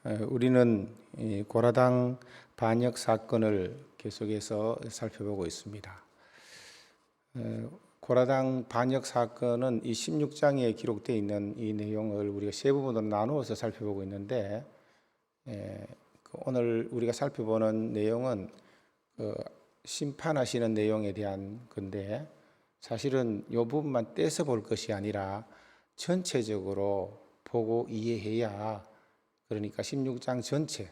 우리는 이 고라당 반역 사건을 계속해서 살펴보고 있습니다. 고라당 반역 사건은 이 16장에 기록되어 있는 이 내용을 우리가 세 부분으로 나누어서 살펴보고 있는데, 오늘 우리가 살펴보는 내용은 심판하시는 내용에 대한 건데, 사실은 이 부분만 떼서 볼 것이 아니라 전체적으로 보고 이해해야, 그러니까 16장 전체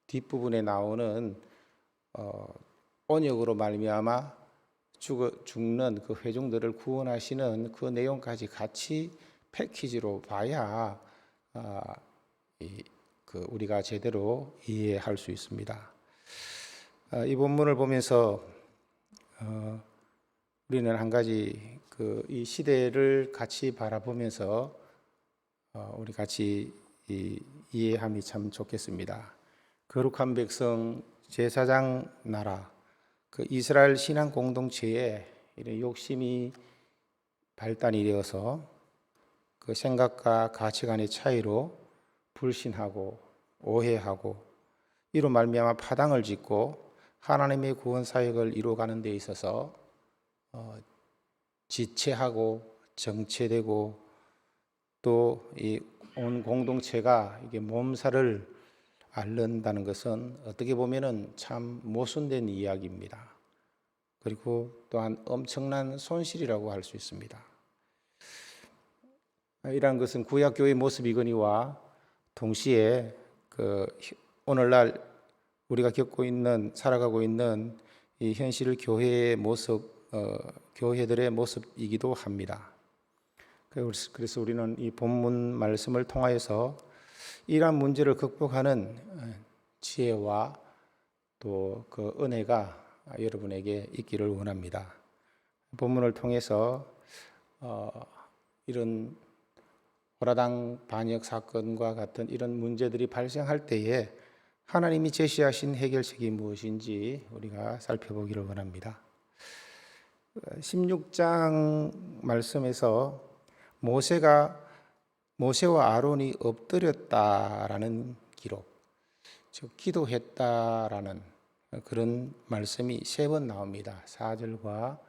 뒷부분에 나오는 언역으로 말미암아 죽는 그 회중들을 구원하시는 그 내용까지 같이 패키지로 봐야 우리가 제대로 이해할 수 있습니다. 이 본문을 보면서 우리는 한 가지 이 시대를 같이 바라보면서 우리 같이 이해함이 참 좋겠습니다. 거룩한 백성, 제사장 나라, 그 이스라엘 신앙 공동체에 이런 욕심이 발단이 되어서 그 생각과 가치관의 차이로 불신하고 오해하고 이로 말미암아 파당을 짓고 하나님의 구원 사역을 이루어가는 데 있어서 지체하고 정체되고 또 이 온 공동체가 이게 몸살을 앓는다는 것은 어떻게 보면은 참 모순된 이야기입니다. 그리고 또한 엄청난 손실이라고 할 수 있습니다. 이러한 것은 구약 교회의 모습이거니와 동시에 오늘날 우리가 살아가고 있는 이 현실 교회의 모습, 교회들의 모습이기도 합니다. 그래서 우리는 이 본문 말씀을 통하여서 이러한 문제를 극복하는 지혜와 또 그 은혜가 여러분에게 있기를 원합니다. 본문을 통해서 이런 고라당 반역 사건과 같은 이런 문제들이 발생할 때에 하나님이 제시하신 해결책이 무엇인지 우리가 살펴보기를 원합니다. 16장 말씀에서 모세와 아론이 엎드렸다라는 기록, 즉 기도했다라는 그런 말씀이 3번 나옵니다. 4절과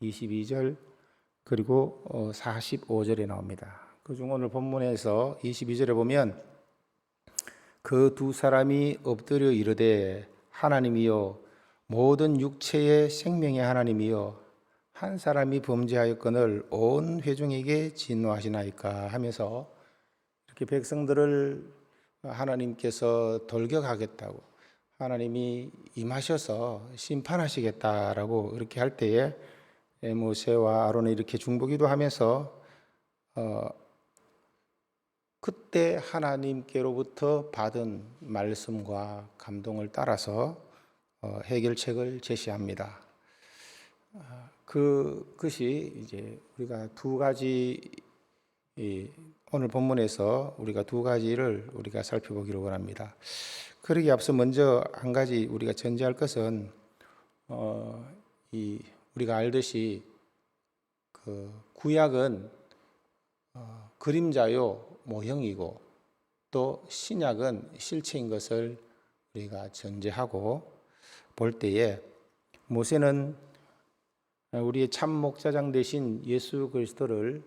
22절 그리고 45절에 나옵니다. 그중 오늘 본문에서 22절에 보면 그 두 사람이 엎드려 이르되 하나님이여 모든 육체의 생명의 하나님이여 한 사람이 범죄하였거늘 온 회중에게 진노하시나이까 하면서 이렇게 백성들을 하나님께서 돌격하겠다고 하나님이 임하셔서 심판하시겠다라고 이렇게 할 때에 모세와 아론이 이렇게 중보기도 하면서 그때 하나님께로부터 받은 말씀과 감동을 따라서 해결책을 제시합니다. 그것이 이제 우리가 두 가지, 오늘 본문에서 우리가 두 가지를 우리가 살펴보기를 원합니다. 그러기 앞서 먼저 한 가지 우리가 전제할 것은 우리가 알듯이 그 구약은 그림자요 모형이고 또 신약은 실체인 것을 우리가 전제하고 볼 때에 모세는 우리의 참 목자장 되신 예수 그리스도를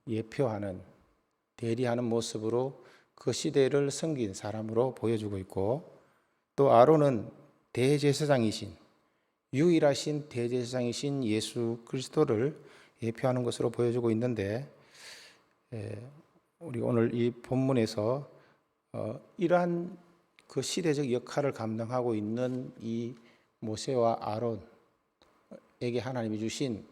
예표하는 대리하는 모습으로 그 시대를 섬긴 사람으로 보여주고 있고, 또 아론은 대제사장이신 유일하신 대제사장이신 예수 그리스도를 예표하는 것으로 보여주고 있는데, 우리 오늘 이 본문에서 이러한 그 시대적 역할을 감당하고 있는 이 모세와 아론에게 하나님이 주신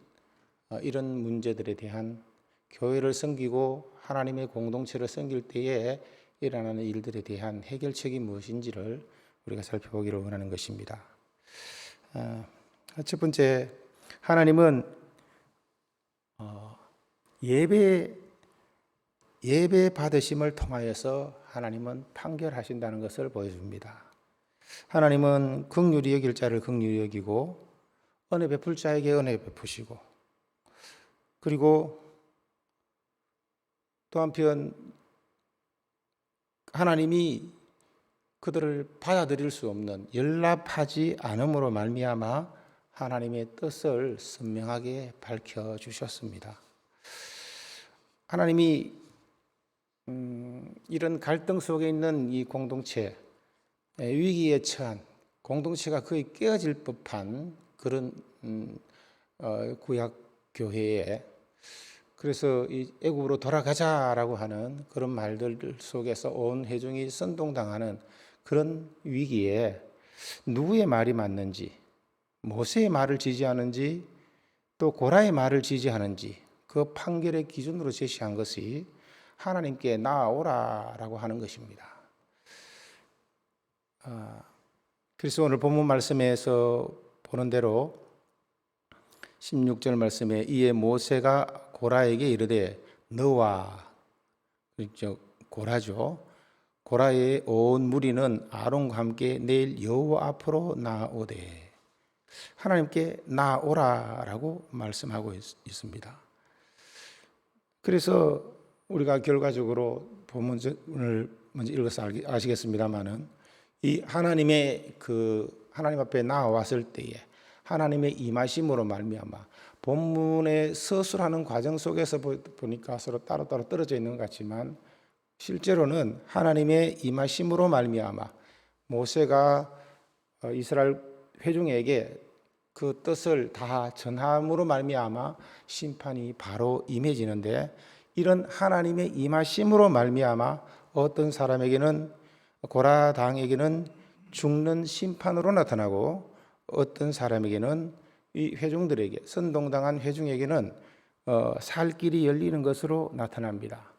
이런 문제들에 대한 교회를 섬기고 하나님의 공동체를 섬길 때에 일어나는 일들에 대한 해결책이 무엇인지를 우리가 살펴보기를 원하는 것입니다. 첫 번째, 하나님은 예배 받으심을 통하여서 하나님은 판결하신다는 것을 보여줍니다. 하나님은 긍휼히 여길 자를 긍휼히 여기고 은혜 베풀 자에게 은혜 베푸시고, 그리고 또 한편 하나님이 그들을 받아들일 수 없는 연락하지 않음으로 말미암아 하나님의 뜻을 선명하게 밝혀주셨습니다. 하나님이 이런 갈등 속에 있는 이 공동체, 위기에 처한 공동체가 거의 깨어질 법한 그런 구약 교회에, 그래서 이 애굽으로 돌아가자라고 하는 그런 말들 속에서 온 회중이 선동당하는 그런 위기에 누구의 말이 맞는지, 모세의 말을 지지하는지 또 고라의 말을 지지하는지 그 판결의 기준으로 제시한 것이 하나님께 나아오라라고 하는 것입니다. 그래서 오늘 본문 말씀에서 보는 대로 16절 말씀에 이에 모세가 고라에게 이르되 너와, 고라죠, 고라의 온 무리는 아론과 함께 내일 여호와 앞으로 나아오되, 하나님께 나아오라라고 말씀하고 있습니다. 그래서 우리가 결과적으로 본문을 먼저 읽어서 아시겠습니다만은 이 하나님의 하나님 앞에 나아왔을 때에 하나님의 임하심으로 말미암아, 본문의 서술하는 과정 속에서 보니까 서로 따로따로 떨어져 있는 것 같지만 실제로는 하나님의 임하심으로 말미암아 모세가 이스라엘 회중에게 그 뜻을 다 전함으로 말미암아 심판이 바로 임해지는데, 이런 하나님의 임하심으로 말미암아 어떤 사람에게는, 고라 당에게는 죽는 심판으로 나타나고 어떤 사람에게는, 이 회중들에게, 선동당한 회중에게는 살 길이 열리는 것으로 나타납니다.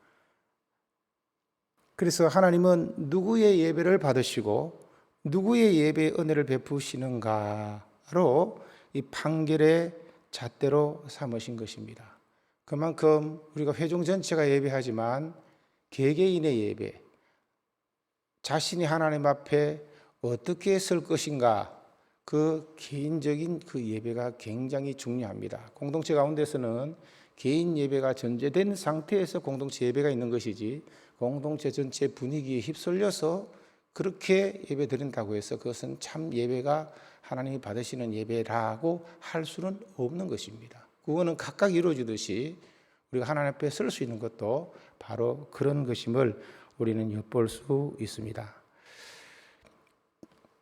그래서 하나님은 누구의 예배를 받으시고 누구의 예배의 은혜를 베푸시는가로 이 판결의 잣대로 삼으신 것입니다. 그만큼 우리가 회중 전체가 예배하지만 개개인의 예배, 자신이 하나님 앞에 어떻게 설 것인가, 그 개인적인 그 예배가 굉장히 중요합니다. 공동체 가운데서는 개인 예배가 전제된 상태에서 공동체 예배가 있는 것이지, 공동체 전체 분위기에 휩쓸려서 그렇게 예배 드린다고 해서 그것은 참 예배가 하나님이 받으시는 예배라고 할 수는 없는 것입니다. 그거는 각각 이루어지듯이 우리가 하나님 앞에 설 수 있는 것도 바로 그런 것임을 우리는 엿볼 수 있습니다.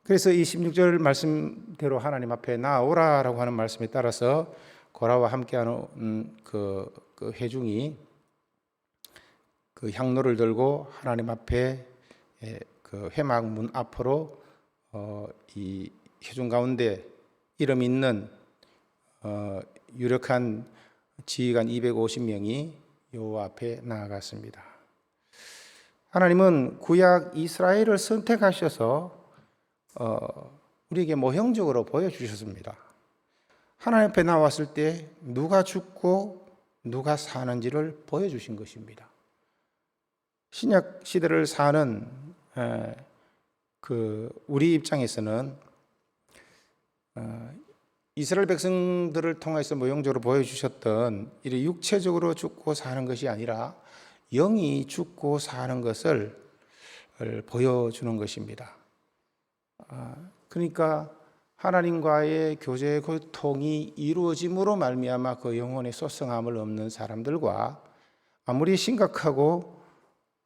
그래서 이 16절 말씀대로 하나님 앞에 나오라라고 하는 말씀에 따라서 고라와 함께하는 그 회중이 그 향로를 들고 하나님 앞에 그 회막 문 앞으로 이 회중 가운데 이름 있는 유력한 지휘관 250명이 여호와 앞에 나아갔습니다. 하나님은 구약 이스라엘을 선택하셔서 우리에게 모형적으로 보여주셨습니다. 하나님 앞에 나왔을 때 누가 죽고 누가 사는지를 보여주신 것입니다. 신약 시대를 사는 우리 입장에서는 이스라엘 백성들을 통해서 모형적으로 보여주셨던 이렇게 육체적으로 죽고 사는 것이 아니라 영이 죽고 사는 것을 보여주는 것입니다. 그러니까 하나님과의 교제의 고통이 이루어짐으로 말미암아 그 영혼의 소성함을 얻는 사람들과, 아무리 심각하고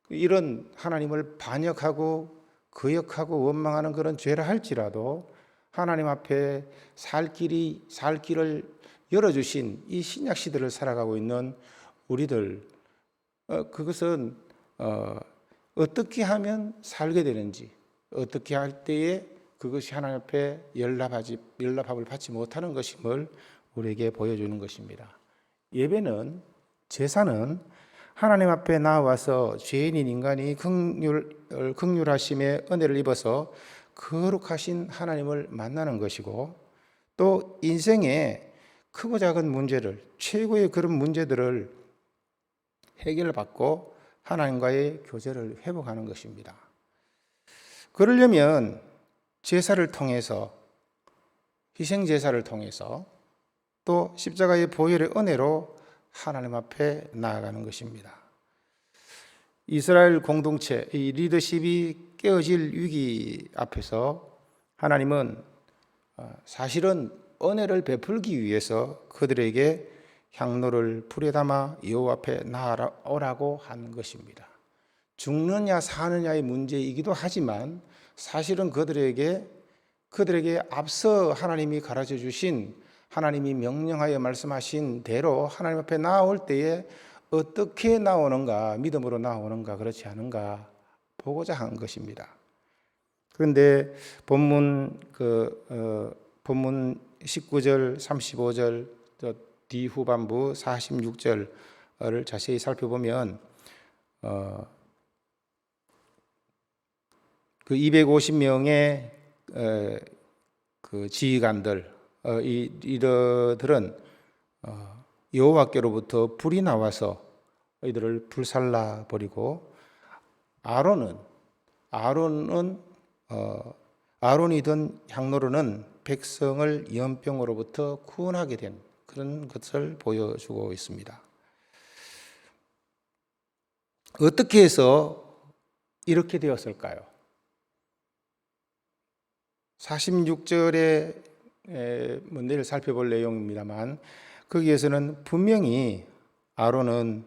이런 하나님을 반역하고 거역하고 원망하는 그런 죄를 할지라도 하나님 앞에 살 길을 열어주신 이 신약 시대를 살아가고 있는 우리들, 그것은 어떻게 하면 살게 되는지, 어떻게 할 때에 그것이 하나님 앞에 연락합을 받지 못하는 것임을 우리에게 보여주는 것입니다. 예배는, 제사는 하나님 앞에 나와서 죄인인 인간이 긍휼하심의 은혜를 입어서 거룩하신 하나님을 만나는 것이고, 또 인생의 크고 작은 문제를, 최고의 그런 문제들을 해결받고 하나님과의 교제를 회복하는 것입니다. 그러려면 제사를 통해서, 희생제사를 통해서, 또 십자가의 보혈의 은혜로 하나님 앞에 나아가는 것입니다. 이스라엘 공동체, 이 리더십이 깨어질 위기 앞에서 하나님은 사실은 은혜를 베풀기 위해서 그들에게 향로를 불에 담아 여호와 앞에 나아오라고 한 것입니다. 죽느냐 사느냐의 문제이기도 하지만 사실은 그들에게 앞서 하나님이 가르쳐 주신, 하나님이 명령하여 말씀하신 대로 하나님 앞에 나올 때에 어떻게 나오는가, 믿음으로 나오는가 그렇지 않은가 보고자 한 것입니다. 그런데 본문 19절, 35절, 뒤 후반부 46절을 자세히 살펴보면 그 250명의 그 지휘관들, 이 리더들은 여호와께로부터 불이 나와서 이들을 불살라 버리고 아론이 든 향로로는 백성을 연병으로부터 구원하게 된 그런 것을 보여주고 있습니다. 어떻게 해서 이렇게 되었을까요? 46절의 문제를 살펴볼 내용입니다만 거기에서는 분명히 아론은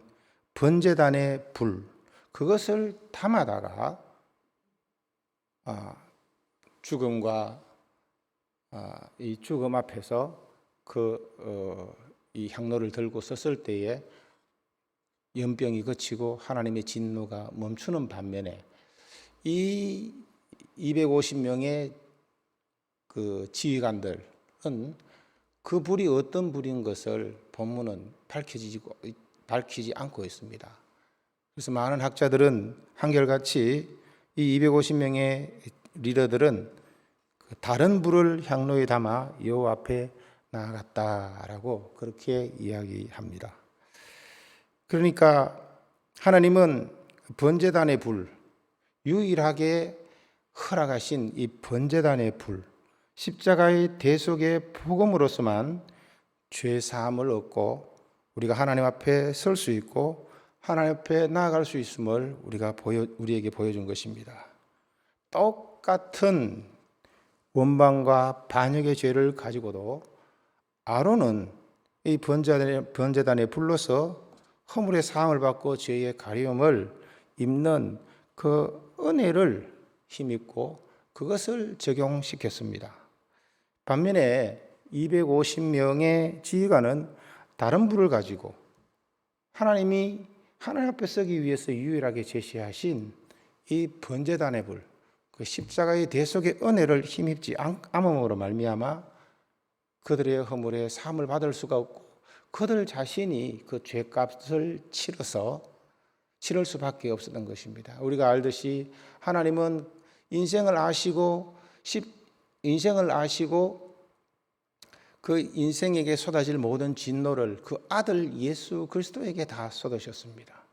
번제단의 불, 그것을 담아다가 죽음과 이 죽음 앞에서 이 향로를 들고 섰을 때에 연병이 그치고 하나님의 진노가 멈추는 반면에 이 250명의 그 지휘관들은 그 불이 어떤 불인 것을 본문은 밝히지 않고 있습니다. 그래서 많은 학자들은 한결같이 이 250명의 리더들은 다른 불을 향로에 담아 여호와 앞에 나아갔다라고 그렇게 이야기합니다. 그러니까 하나님은 번제단의 불, 유일하게 허락하신 이 번제단의 불, 십자가의 대속의 복음으로서만 죄 사함을 얻고 우리가 하나님 앞에 설 수 있고 하나님 앞에 나아갈 수 있음을 우리에게 보여준 것입니다. 똑같은 원방과 반역의 죄를 가지고도 아론은 이 번제단의 불로서 허물의 사함을 받고 죄의 가려움을 입는 그 은혜를 힘입고 그것을 적용시켰습니다. 반면에 250명의 지휘관은 다른 불을 가지고 하나님이 하나님 앞에 서기 위해서 유일하게 제시하신 이 번제단의 불, 그 십자가의 대속의 은혜를 힘입지 않음으로 말미암아 그들의 허물의 사함을 받을 수가 없고 그들 자신이 그 죄값을 치를 수밖에 없었던 것입니다. 우리가 알듯이 하나님은 인생을 아시고 그 인생에게 쏟아질 모든 진노를 그 아들 예수 그리스도에게 다 쏟으셨습니다.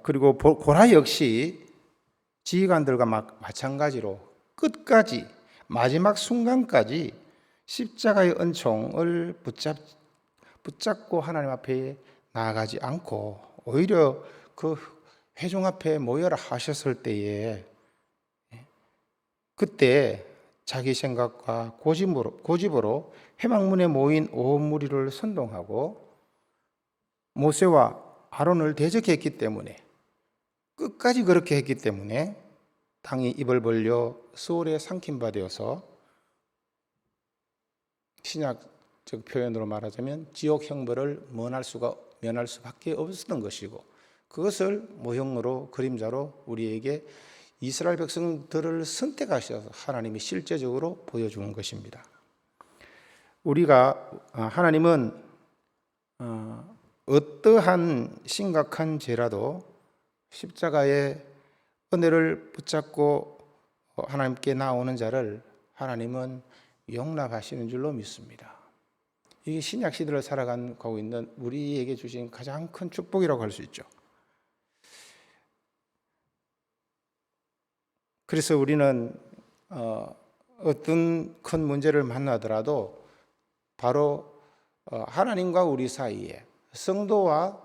그리고 고라 역시 지휘관들과 마찬가지로 끝까지 마지막 순간까지 십자가의 은총을 붙잡고 하나님 앞에 나아가지 않고 오히려 그 회중 앞에 모여라 하셨을 때에 그때 자기 생각과 고집으로 회막문에 모인 온 무리를 선동하고 모세와 아론을 대적했기 때문에 끝까지 그렇게 했기 때문에 땅이 입을 벌려 수월에 삼킨 바 되어서 신약적 표현으로 말하자면 지옥 형벌을 면할 수밖에 없었던 것이고 그것을 모형으로 그림자로 우리에게 이스라엘 백성들을 선택하셔서 하나님이 실제적으로 보여주는 것입니다. 하나님은 어떠한 심각한 죄라도 십자가의 은혜를 붙잡고 하나님께 나오는 자를 하나님은 용납하시는 줄로 믿습니다. 이게 신약 시대를 살아가고 있는 우리에게 주신 가장 큰 축복이라고 할 수 있죠. 그래서 우리는 어떤 큰 문제를 만나더라도 바로 하나님과 우리 사이에, 성도와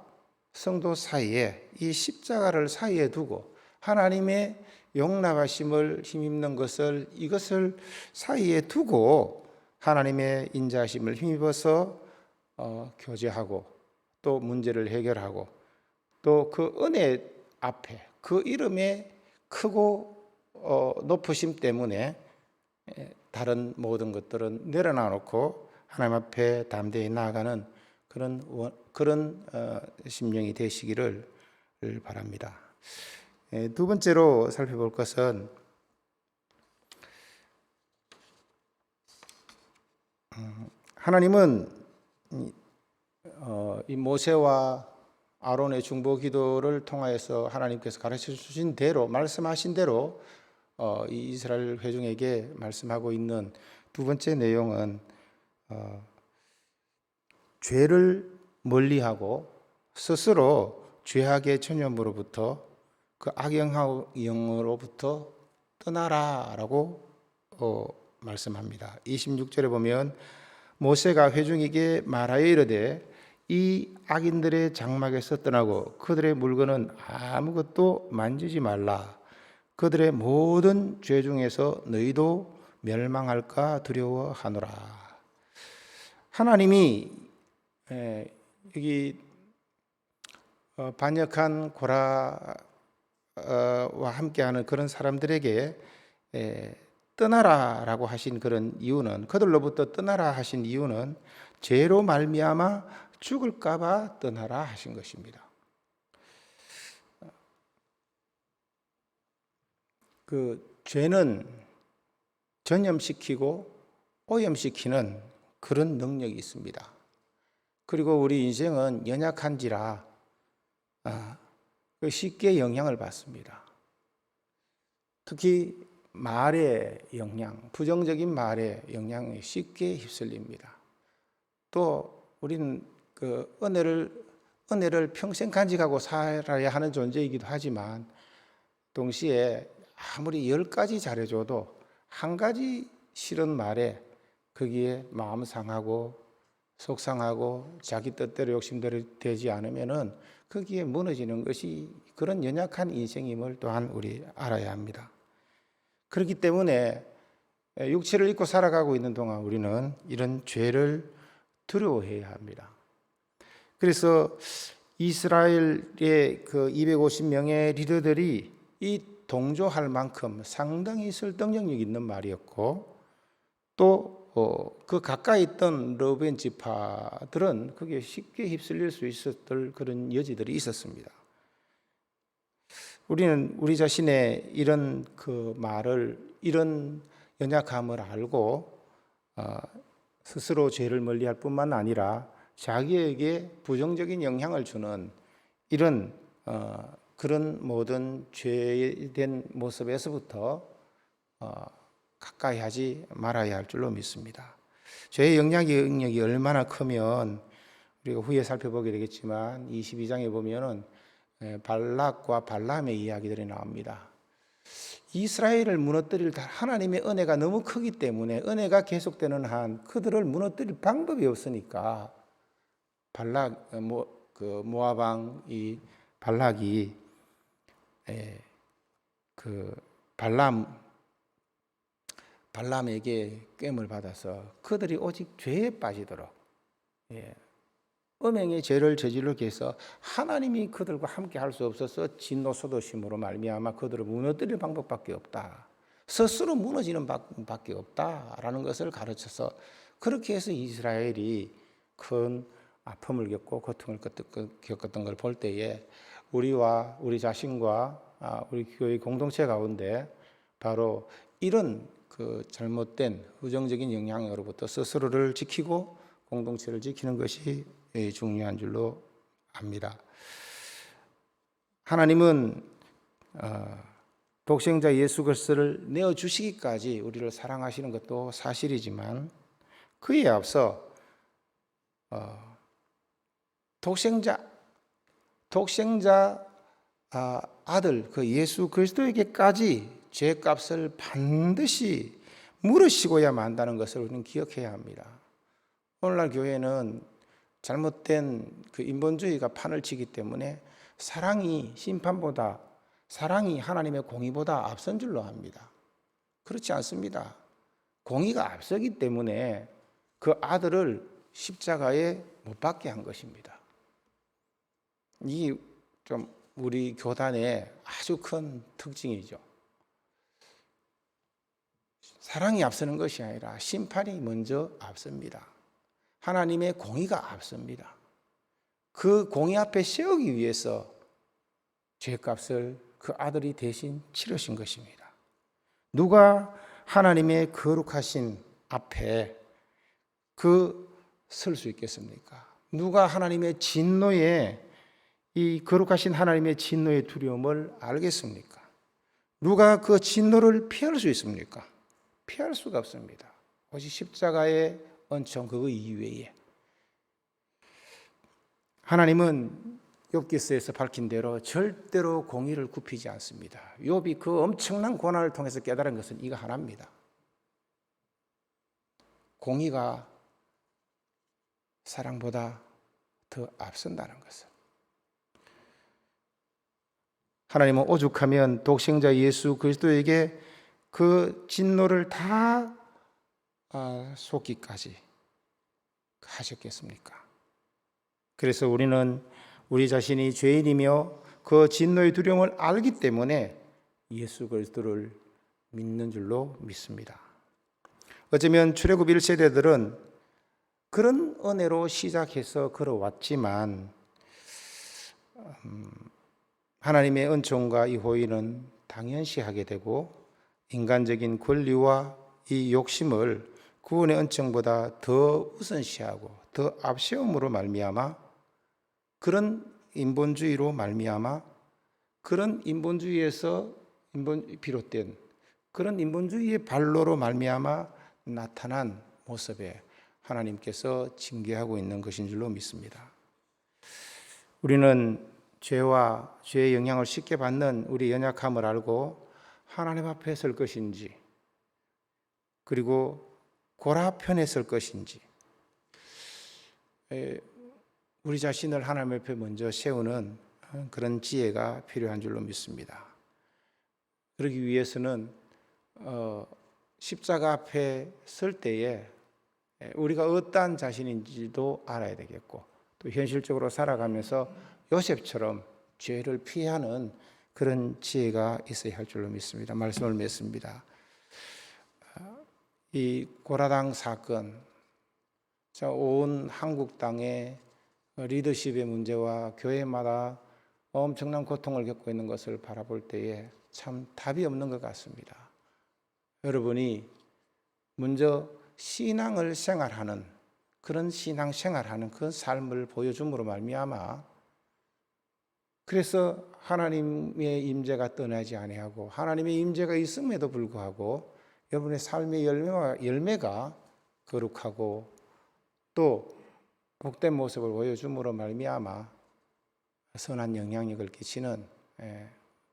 성도 사이에 이 십자가를 사이에 두고 하나님의 용납하심을 힘입는 것을, 이것을 사이에 두고 하나님의 인자하심을 힘입어서 교제하고 또 문제를 해결하고 또 그 은혜 앞에 그 이름의 크고 높으심 때문에 다른 모든 것들은 내려놔 놓고 하나님 앞에 담대히 나아가는 그런 심령이 되시기를 바랍니다. 두 번째로 살펴볼 것은 하나님은 이 모세와 아론의 중보 기도를 통하여서 하나님께서 가르쳐 주신 대로, 말씀하신 대로 이 이스라엘 회중에게 말씀하고 있는 두 번째 내용은 죄를 멀리하고 스스로 죄악의 전염으로부터, 그 악영으로부터 떠나라라고 말씀합니다. 26절에 보면 모세가 회중에게 말하여 이르되 이 악인들의 장막에서 떠나고 그들의 물건은 아무것도 만지지 말라. 그들의 모든 죄 중에서 너희도 멸망할까 두려워하노라. 하나님이 여기 반역한 고라와 함께하는 그런 사람들에게 떠나라라고 하신 그런 이유는, 그들로부터 떠나라 하신 이유는 죄로 말미암아 죽을까 봐 떠나라 하신 것입니다. 그 죄는 전염시키고 오염시키는 그런 능력이 있습니다. 그리고 우리 인생은 연약한지라 쉽게 영향을 받습니다. 특히 말의 영향, 부정적인 말의 영향에 쉽게 휩쓸립니다. 또 우리는 그 은혜를 평생 간직하고 살아야 하는 존재이기도 하지만 동시에 아무리 10가지 잘해줘도 한 가지 싫은 말에 거기에 마음 상하고 속상하고 자기 뜻대로 욕심대로 되지 않으면은 거기에 무너지는 것이 그런 연약한 인생임을 또한 우리 알아야 합니다. 그렇기 때문에 육체를 입고 살아가고 있는 동안 우리는 이런 죄를 두려워해야 합니다. 그래서 이스라엘의 그 250명의 리더들이 이 동조할 만큼 상당히 설득력이 있는 말이었고, 또 그 가까이 있던 러벤 지파들은 그게 쉽게 휩쓸릴 수 있었던 그런 여지들이 있었습니다. 우리는 우리 자신의 이런 그 말을, 이런 연약함을 알고 스스로 죄를 멀리할 뿐만 아니라 자기에게 부정적인 영향을 주는 이런 그런 모든 죄된 모습에서부터 가까이 하지 말아야 할 줄로 믿습니다. 죄의 영향력이 얼마나 크면 우리가 후에 살펴보게 되겠지만 22장에 보면은 발락과 발람의 이야기들이 나옵니다. 이스라엘을 무너뜨릴 하나님의 은혜가 너무 크기 때문에, 은혜가 계속되는 한 그들을 무너뜨릴 방법이 없으니까 발락, 모압 왕 이 발락이 그 발람에게 깸을 받아서 그들이 오직 죄에 빠지도록, 음행의 죄를 저지르게 해서 하나님이 그들과 함께 할 수 없어서 진노소도심으로 말미암아 그들을 무너뜨릴 방법밖에 없다, 스스로 무너지는 밖에 없다라는 것을 가르쳐서, 그렇게 해서 이스라엘이 큰 아픔을 겪고 고통을 겪었던 걸 볼 때에 우리와 우리 자신과 우리 교회 공동체 가운데 바로 이런 그 잘못된 부정적인 영향으로부터 스스로를 지키고 공동체를 지키는 것이 중요한 줄로 압니다. 하나님은 독생자 예수 그리스도를 내어주시기까지 우리를 사랑하시는 것도 사실이지만, 그에 앞서 독생자 아들 그 예수 그리스도에게까지 죄값을 반드시 물으시고야 만다는 것을 우리는 기억해야 합니다. 오늘날 교회는 잘못된 그 인본주의가 판을 치기 때문에 사랑이 심판보다, 사랑이 하나님의 공의보다 앞선 줄로 압니다. 그렇지 않습니다. 공의가 앞서기 때문에 그 아들을 십자가에 못 박게 한 것입니다. 이게 좀 우리 교단의 아주 큰 특징이죠. 사랑이 앞서는 것이 아니라 심판이 먼저 앞섭니다. 하나님의 공의가 앞섭니다. 그 공의 앞에 세우기 위해서 죄값을 그 아들이 대신 치르신 것입니다. 누가 하나님의 거룩하신 앞에 설 수 있겠습니까? 누가 하나님의 진노에, 이 거룩하신 하나님의 진노의 두려움을 알겠습니까? 누가 그 진노를 피할 수 있습니까? 피할 수가 없습니다. 오직 십자가의 은총 그거 이외에. 하나님은 욥기서에서 밝힌 대로 절대로 공의를 굽히지 않습니다. 욥이 그 엄청난 고난을 통해서 깨달은 것은 이거 하나입니다. 공의가 사랑보다 더 앞선다는 것을. 하나님은 오죽하면 독생자 예수 그리스도에게 그 진노를 다 쏟기까지 하셨겠습니까? 그래서 우리는 우리 자신이 죄인이며 그 진노의 두려움을 알기 때문에 예수 그리스도를 믿는 줄로 믿습니다. 어쩌면 출애굽 1세대들은 그런 은혜로 시작해서 걸어왔지만 하나님의 은총과 이 호의는 당연시하게 되고 인간적인 권리와 이 욕심을 구원의 은총보다 더 우선시하고 더 앞세움으로 말미암아 그런 인본주의로 말미암아 그런 인본주의에서 비롯된 그런 인본주의의 발로로 말미암아 나타난 모습에 하나님께서 징계하고 있는 것인 줄로 믿습니다. 우리는 죄와 죄의 영향을 쉽게 받는 우리 연약함을 알고 하나님 앞에 설 것인지 그리고 고라편에 설 것인지 우리 자신을 하나님 앞에 먼저 세우는 그런 지혜가 필요한 줄로 믿습니다. 그러기 위해서는 십자가 앞에 설 때에 우리가 어떠한 자신인지도 알아야 되겠고 또 현실적으로 살아가면서 요셉처럼 죄를 피하는 그런 지혜가 있어야 할 줄로 믿습니다. 말씀을 맺습니다. 이 고라당 사건, 온 한국 땅의 리더십의 문제와 교회마다 엄청난 고통을 겪고 있는 것을 바라볼 때에 참 답이 없는 것 같습니다. 여러분이 먼저 신앙을 생활하는 그런 신앙 생활하는 그 삶을 보여줌으로 말미암아 그래서 하나님의 임재가 떠나지 아니하고 하나님의 임재가 있음에도 불구하고 여러분의 삶의 열매가 거룩하고 또 복된 모습을 보여줌으로 말미암아 선한 영향력을 끼치는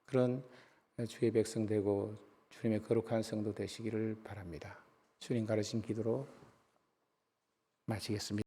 그런 주의 백성 되고 주님의 거룩한 성도 되시기를 바랍니다. 주님 가르친 기도로 마치겠습니다.